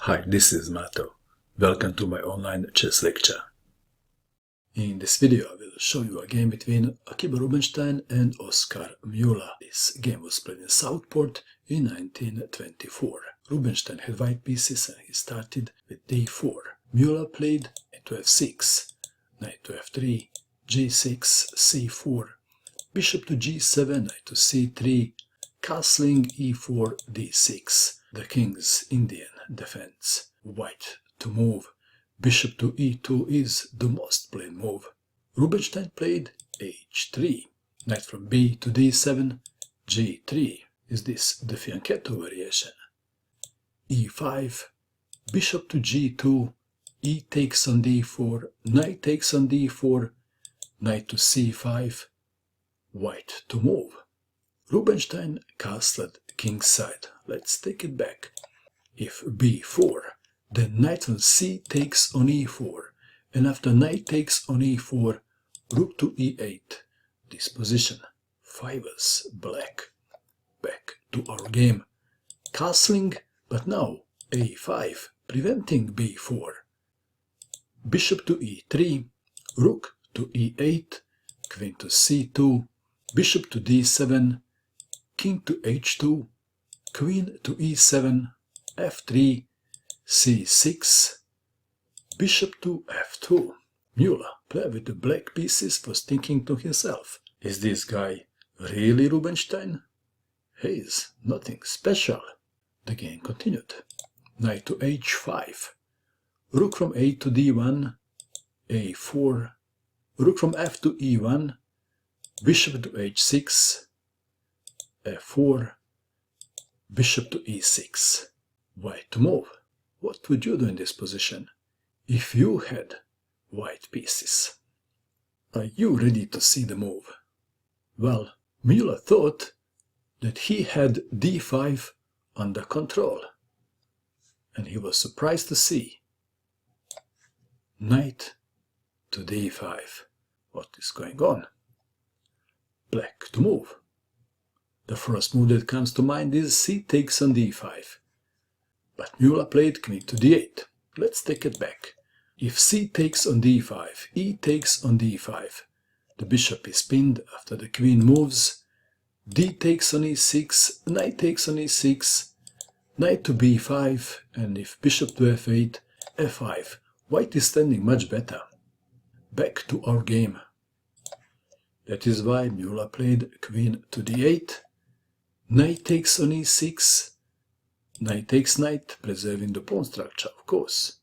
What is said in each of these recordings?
Hi, this is Mato. Welcome to my online chess lecture. In this video I will show you a game between Akiba Rubinstein and Oskar Mueller. This game was played in Southport in 1924. Rubinstein had white pieces and he started with d4. Mueller played knight to f6, knight to f3, g6, c4, bishop to g7, knight to c3, castling e4, d6. The king's Indian defense. White to move. Bishop to e2 is the most played move. Rubinstein played h3. Knight from b to d7, g3. Is this the fianchetto variation? e5. Bishop to g2. E takes on d4. Knight takes on d4. Knight to c5. White to move. Rubinstein castled king's side. Let's take it back. If b4, then knight on c takes on e4, and after knight takes on e4, rook to e8. This position favors black. Back to our game. Castling, but now a5, preventing b4. Bishop to e3, rook to e8, queen to c2, bishop to d7, king to h2, queen to e7, f3, c6, bishop to f2. Mueller, player with the black pieces, was thinking to himself, is this guy really Rubinstein? He's nothing special. The game continued. Knight to h5, rook from a to d1, a4, rook from f to e1, bishop to h6, f4, bishop to e6. White to move. What would you do in this position if you had white pieces? Are you ready to see the move? Well, Mueller thought that he had d5 under control, and he was surprised to see knight to d5. What is going on? Black to move. The first move that comes to mind is c takes on d5. But Mueller played queen to d8. Let's take it back. If c takes on d5, e takes on d5. The bishop is pinned after the queen moves. d takes on e6, knight takes on e6, knight to b5, and if bishop to f8, f5. White is standing much better. Back to our game. That is why Mueller played queen to d8. Knight takes on e6, knight takes knight, preserving the pawn structure, of course.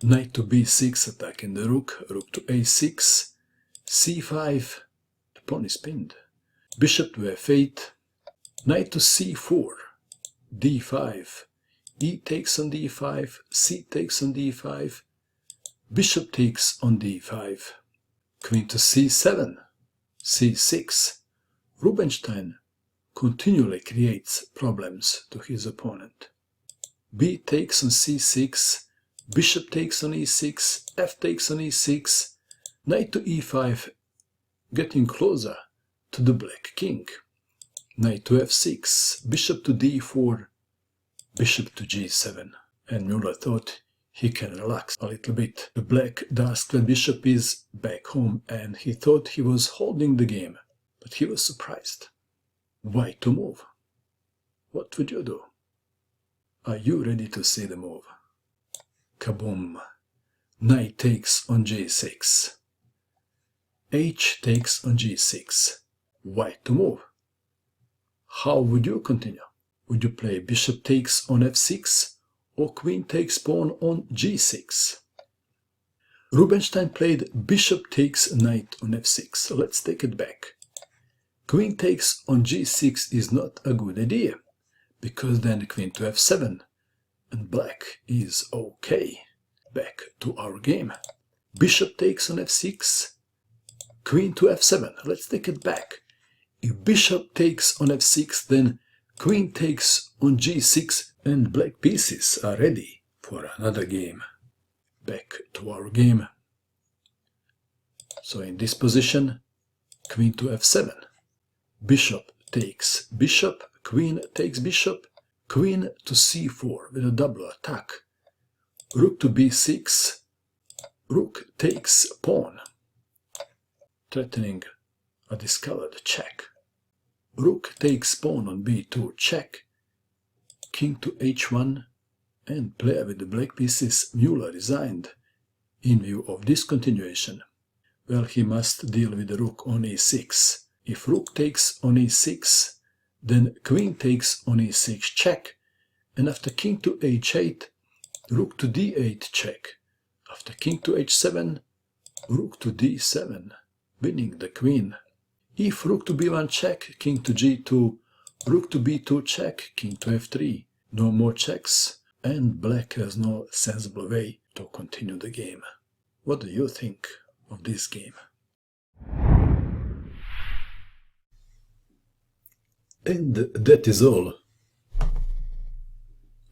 Knight to b6, attacking the rook, rook to a6, c5, the pawn is pinned. Bishop to f8, knight to c4, d5, e takes on d5, c takes on d5, bishop takes on d5, queen to c7, c6. Rubinstein continually creates problems to his opponent. B takes on c6, bishop takes on e6, f takes on e6, knight to e5, getting closer to the black king. Knight to f6, bishop to d4, bishop to g7. And Mueller thought he can relax a little bit. The black dark-squared bishop is back home, and he thought he was holding the game, but he was surprised. White to move. What would you do? Are you ready to see the move? Kaboom! Knight takes on g6. H takes on g6. White to move. How would you continue? Would you play bishop takes on f6 or queen takes pawn on g6? Rubinstein played bishop takes knight on f6. Let's take it back. Queen takes on g6 is not a good idea, because then queen to f7, and black is okay. Back to our game. Bishop takes on f6, queen to f7. Let's take it back. If bishop takes on f6, then queen takes on g6, and black pieces are ready for another game. Back to our game. So in this position, queen to f7. Bishop takes bishop, queen takes bishop, queen to c4 with a double attack. Rook to b6, rook takes pawn, threatening a discovered check. Rook takes pawn on b2 check, king to h1, and player with the black pieces Mueller resigned in view of this continuation. Well, he must deal with the rook on e6. If rook takes on e6, then queen takes on e6 check, and after king to h8, rook to d8 check. After king to h7, rook to d7, winning the queen. If rook to b1 check, king to g2, rook to b2 check, king to f3. No more checks, and black has no sensible way to continue the game. What do you think of this game? And that is all.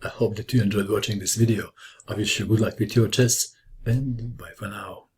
I hope that you enjoyed watching this video. I wish you good luck with your chess, and bye for now.